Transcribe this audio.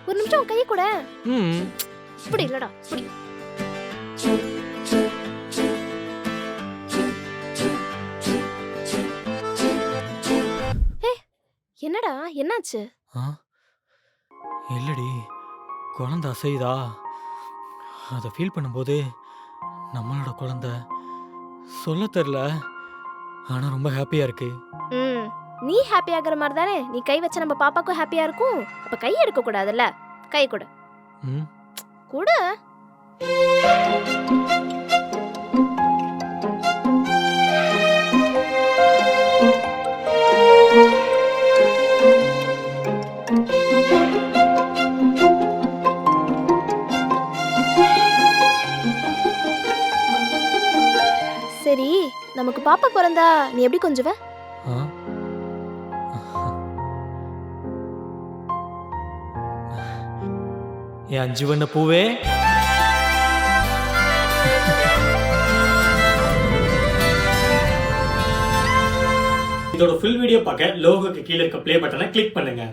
ஒரு நிமிஷம் உன் கையை கூட. ம் இப்படி இல்லடா, இப்படி. ஏய், என்னடா என்னாச்சு? ஆ இல்லடி, குழந்தை அசையுதா, அதை ஃபீல் பண்ணும்போது நம்மளோட குழந்தை சொல்ல தெரில, ஆனால் ரொம்ப ஹாப்பியாக இருக்கு. ம், நீ ஹாப்பி ஆகுற மாதிரி தானே நீ கை வச்ச நம்ம பாப்பாக்கும் ஹாப்பியா இருக்கும். அப்ப கை எடுக்க கூடாதுல்ல, கை கொடு. ம் கொடு. சரி, நமக்கு பாப்பா பிறந்தா நீ எப்படி கொஞ்சுவ? ஆ என் அஞ்சு வண்ண பூவே. இதோட ஃபுல் வீடியோ பார்க்க லோகோக்கு கீழே இருக்க ப்ளே பட்டனை கிளிக் பண்ணுங்க.